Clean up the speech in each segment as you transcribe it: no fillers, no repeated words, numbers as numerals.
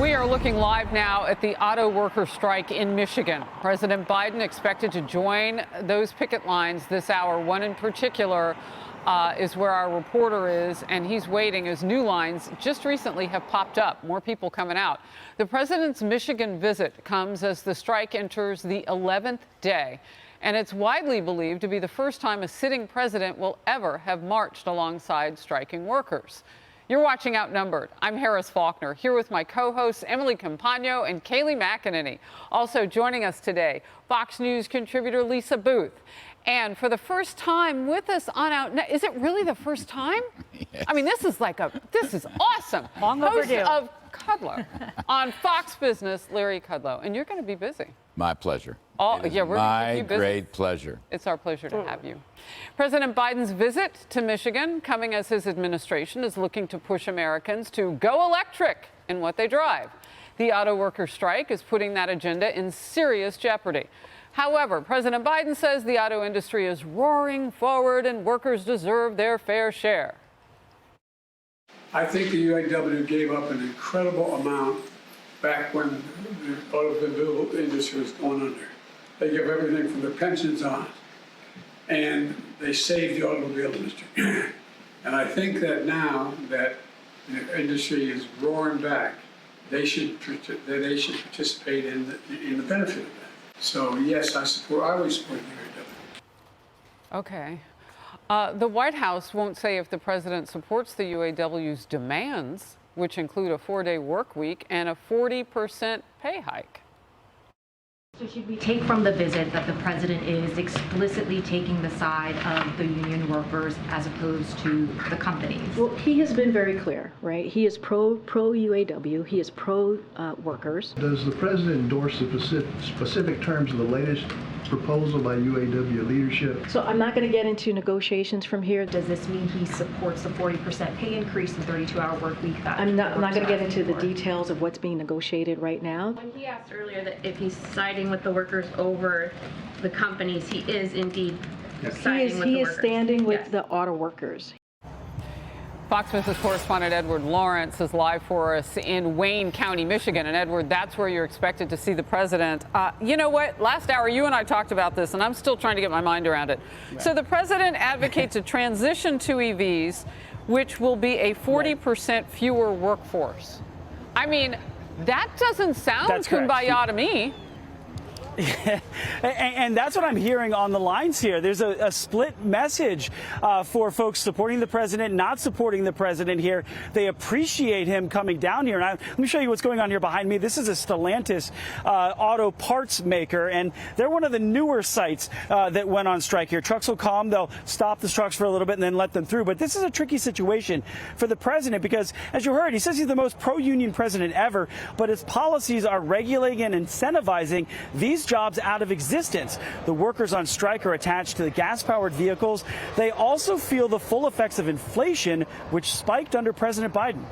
We are looking live now at the auto worker strike in Michigan. President Biden expected to join those picket lines this hour. One in particular is where our reporter is, and he's waiting as new lines just recently have popped up. More people coming out. The president's Michigan visit comes as the strike enters the 11th day, and it's widely believed to be the first time a sitting president will ever have marched alongside striking workers. You're watching Outnumbered. I'm Harris Faulkner, here with my co-hosts Emily Campagno and Kayleigh McEnany. Also joining us today, Fox News contributor Lisa Booth. And for the first time with us on is it really the first time? Yes. I mean, this is awesome. Long Host overdue. of Kudlow on Fox Business, Larry Kudlow. And you're going to be busy. My pleasure. We're going to my keep you busy. great pleasure. It's our pleasure to have you. President Biden's visit to Michigan coming as his administration is looking to push Americans to go electric in what they drive. The auto worker strike is putting that agenda in serious jeopardy. However, President Biden says the auto industry is roaring forward and workers deserve their fair share. I think the UAW gave up an incredible amount back when the automobile industry was going under. They give everything from the pensions on, and they saved the automobile industry. And I think that now that the industry is roaring back, they should participate in the benefit of that. So yes, I always support the UAW. Okay. The White House won't say if the president supports the UAW's demands, which include a 4-day work week and a 40% pay hike. So should we take from the visit that the president is explicitly taking the side of the union workers as opposed to the companies? Well, he has been very clear, right? He is pro UAW. He is pro workers. Does the president endorse the specific terms of the latest proposal by UAW leadership? So I'm not going to get into negotiations from here. Does this mean he supports the 40% pay increase and 32-hour work week? I'm not going to get into the details of what's being negotiated right now. When he asked earlier that if he's siding with the workers over the companies, he is indeed siding with the workers. He is standing with Yes. the auto workers. Fox Business correspondent Edward Lawrence is live for us in Wayne County, Michigan. And Edward, that's where you're expected to see the president. You know what? Last hour, you and I talked about this, and I'm still trying to get my mind around it. Right. So the president advocates a transition to EVs, which will be a 40% fewer workforce. I mean, that doesn't sound kumbaya to me. And that's what I'm hearing on the lines here. There's a split message for folks supporting the president, not supporting the president here. They appreciate him coming down here. And let me show you what's going on here behind me. This is a Stellantis auto parts maker, and they're one of the newer sites that went on strike here. Trucks will come. They'll stop the trucks for a little bit and then let them through. But this is a tricky situation for the president because, as you heard, he says he's the most pro-union president ever, but his policies are regulating and incentivizing these jobs out of existence. The workers on strike are attached to the gas-powered vehicles. They also feel the full effects of inflation, which spiked under President Biden.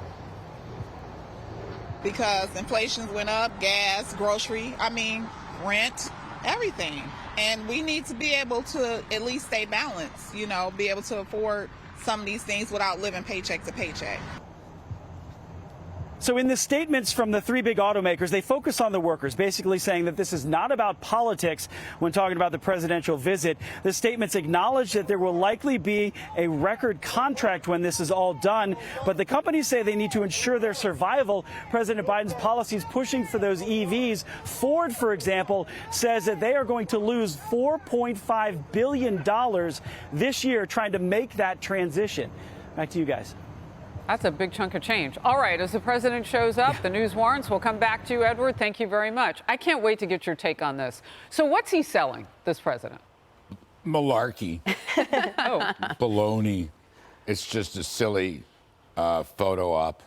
Because inflation went up, gas, grocery, rent, everything. And we need to be able to at least stay balanced, be able to afford some of these things without living paycheck to paycheck. So in the statements from the three big automakers, they focus on the workers, basically saying that this is not about politics when talking about the presidential visit. The statements acknowledge that there will likely be a record contract when this is all done, but the companies say they need to ensure their survival. President Biden's policies pushing for those EVs. Ford, for example, says that they are going to lose $4.5 billion this year trying to make that transition. Back to you guys. That's a big chunk of change. All right, as the president shows up, the news warrants. We'll come back to you, Edward. Thank you very much. I can't wait to get your take on this. So what's he selling, this president? Malarkey. Oh. Baloney. It's just a silly photo op,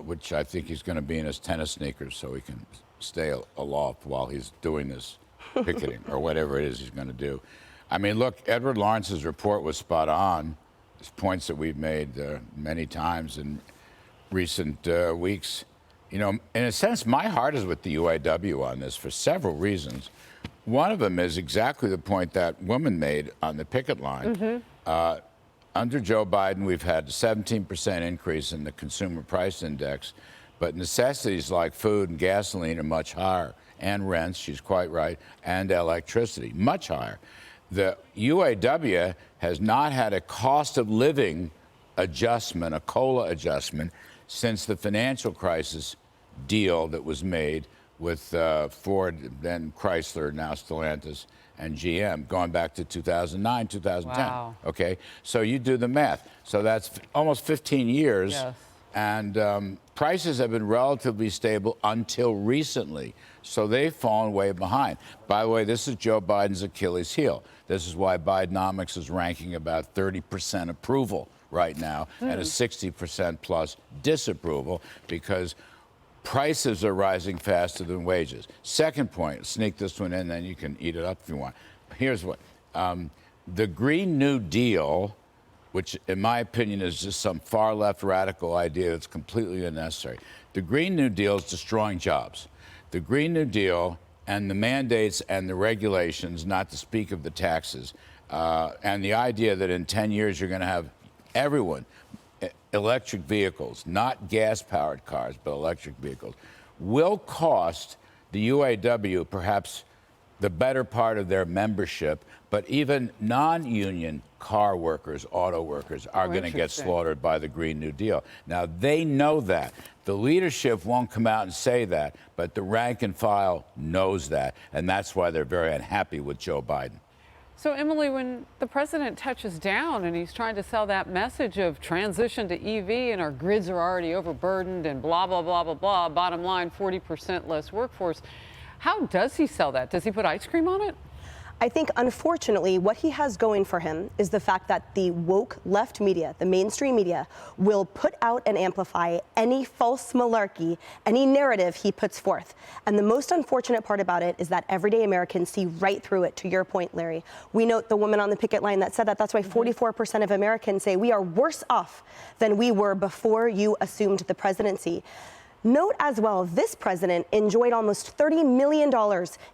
which I think he's going to be in his tennis sneakers so he can stay aloft while he's doing this picketing or whatever it is he's going to do. I mean, look, Edward Lawrence's report was spot on. There's points that we've made many times in recent weeks. You know, in a sense, my heart is with the UAW on this for several reasons. One of them is exactly the point that woman made on the picket line. Mm-hmm. Under Joe Biden, we've had a 17% increase in the consumer price index. But necessities like food and gasoline are much higher, and rents, she's quite right, and electricity, much higher. The UAW has not had a cost of living adjustment, a COLA adjustment, since the financial crisis deal that was made with Ford, then Chrysler, now Stellantis, and GM, going back to 2009, 2010. Wow. Okay, so you do the math. So that's almost 15 years. Yes. And prices have been relatively stable until recently. So they've fallen way behind. By the way, this is Joe Biden's Achilles heel. This is why Bidenomics is ranking about 30% approval right now and a 60% plus disapproval, because prices are rising faster than wages. Second point, sneak this one in, then you can eat it up if you want. Here's what. The Green New Deal, which in my opinion is just some far left radical idea that's completely unnecessary. The Green New Deal is destroying jobs. The Green New Deal and the mandates and the regulations, not to speak of the taxes, and the idea that in 10 years you're going to have everyone, electric vehicles, not gas-powered cars, but electric vehicles, will cost the UAW perhaps the better part of their membership, but even non-union car workers, auto workers, are going to get slaughtered by the Green New Deal. Now, they know that. The leadership won't come out and say that, but the rank and file knows that, and that's why they're very unhappy with Joe Biden. So, Emily, when the president touches down and he's trying to sell that message of transition to EV and our grids are already overburdened and blah, blah, blah, blah, blah, bottom line, 40% less workforce, how does he sell that? Does he put ice cream on it? I think, unfortunately, what he has going for him is the fact that the woke left media, the mainstream media, will put out and amplify any false malarkey, any narrative he puts forth. And the most unfortunate part about it is that everyday Americans see right through it, to your point, Larry. We note the woman on the picket line that said that. That's why 44% of Americans say we are worse off than we were before you assumed the presidency. Note as well, this president enjoyed almost $30 million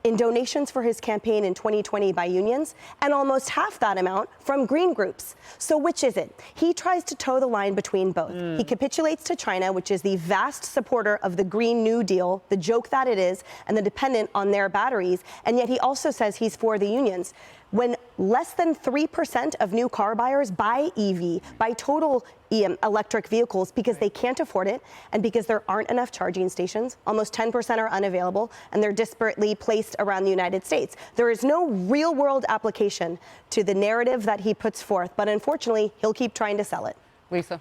in donations for his campaign in 2020 by unions, and almost half that amount from green groups. So which is it? He tries to toe the line between both. He capitulates to China, which is the vast supporter of the Green New Deal, the joke that it is, and the dependent on their batteries, and yet he also says he's for the unions. When less than 3% of new car buyers buy EV, buy total electric vehicles because they can't afford it and because there aren't enough charging stations, almost 10% are unavailable, and they're disparately placed around the United States. There is no real world application to the narrative that he puts forth, but unfortunately, he'll keep trying to sell it. Lisa?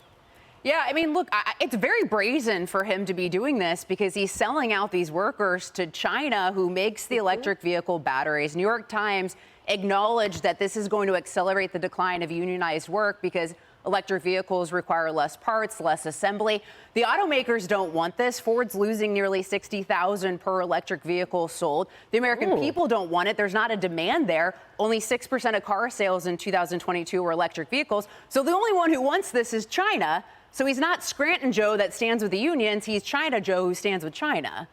Yeah, I mean, look, it's very brazen for him to be doing this because he's selling out these workers to China, who makes the electric vehicle batteries. New York Times acknowledged that this is going to accelerate the decline of unionized work because electric vehicles require less parts, less assembly. The automakers don't want this. Ford's losing nearly 60,000 per electric vehicle sold. The American people don't want it. There's not a demand there. Only 6% of car sales in 2022 were electric vehicles. So the only one who wants this is China. So he's not Scranton Joe that stands with the unions. He's China Joe who stands with China.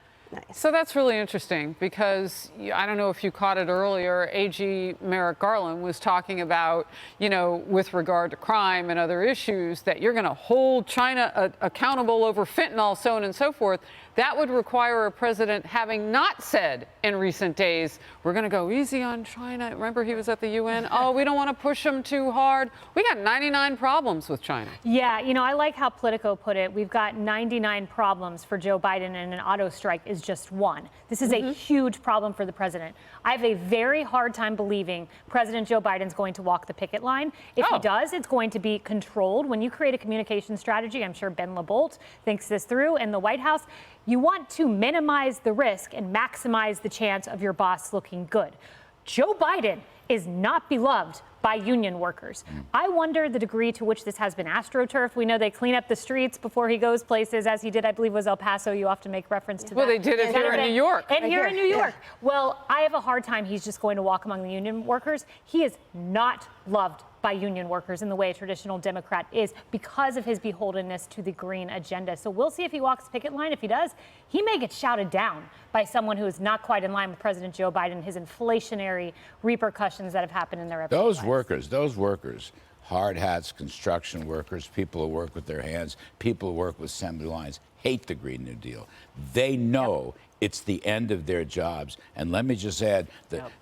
So that's really interesting because I don't know if you caught it earlier. AG Merrick Garland was talking about, you know, with regard to crime and other issues, that you're going to hold China accountable over fentanyl, so on and so forth. That would require a president having not said in recent days, we're going to go easy on China. Remember, he was at the UN. Oh, we don't want to push them too hard. We got 99 problems with China. Yeah, you know, I like how Politico put it. We've got 99 problems for Joe Biden, and an auto strike is just one. This is a huge problem for the president. I have a very hard time believing President Joe Biden's going to walk the picket line. If he does, it's going to be controlled. When you create a communication strategy, I'm sure Ben LaBolt thinks this through in the White House, you want to minimize the risk and maximize the chance of your boss looking good. Joe Biden is not beloved by union workers. I wonder the degree to which this has been AstroTurf. We know they clean up the streets before he goes places, as he did, I believe, was El Paso. You often make reference to that. Well, they did it here in New York. And here in New York. Well, I have a hard time he's just going to walk among the union workers. He is not loved by union workers in the way a traditional Democrat is because of his beholdenness to the green agenda. So we'll see if he walks the picket line. If he does, he may get shouted down by someone who is not quite in line with President Joe Biden, his inflationary repercussions that have happened in their everyday lives. Those workers, hard hats, construction workers, people who work with their hands, people who work with assembly lines, hate the Green New Deal. They know it's the end of their jobs. And let me just add that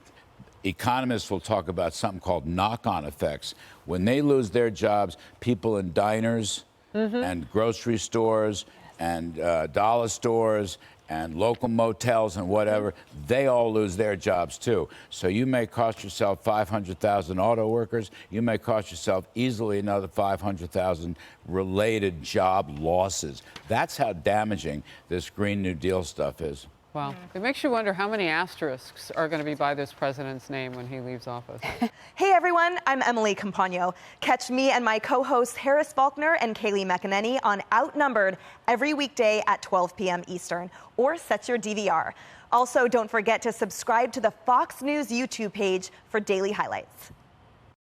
economists will talk about something called knock-on effects. When they lose their jobs, people in diners and grocery stores and dollar stores and local motels and whatever, they all lose their jobs too. So you may cost yourself 500,000 auto workers. You may cost yourself easily another 500,000 related job losses. That's how damaging this Green New Deal stuff is. Wow. It makes you wonder how many asterisks are going to be by this president's name when he leaves office. Hey everyone, I'm Emily Campagno. Catch me and my co-hosts Harris Faulkner and Kaylee McEnany on Outnumbered every weekday at 12 p.m. Eastern, or set your DVR. Also, don't forget to subscribe to the Fox News YouTube page for daily highlights.